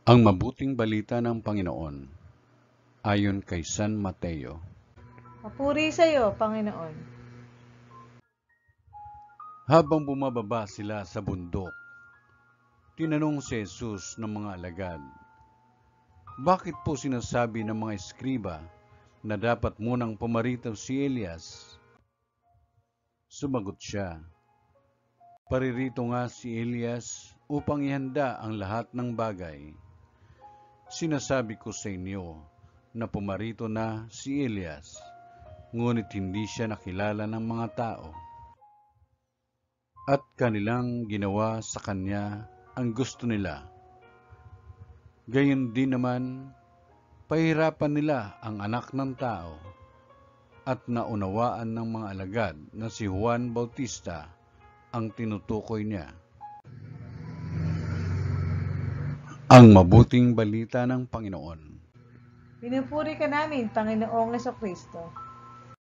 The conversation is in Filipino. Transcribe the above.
Ang mabuting balita ng Panginoon ayon kay San Mateo. Papuri sa iyo, Panginoon. Habang bumababa sila sa bundok, tinanong si Jesus ng mga alagad, "Bakit po sinasabi ng mga eskriba na dapat munang pumarito si Elias?" Sumagot siya, "Paririto nga si Elias upang ihanda ang lahat ng bagay. Sinasabi ko sa inyo na pumarito na si Elias, ngunit hindi siya nakilala ng mga tao. At kanilang ginawa sa kanya ang gusto nila. Gayon din naman, pahirapan nila ang anak ng tao." At naunawaan ng mga alagad na si Juan Bautista ang tinutukoy niya. Ang mabuting balita ng Panginoon. Pinupuri ka namin, Panginoong Kristo.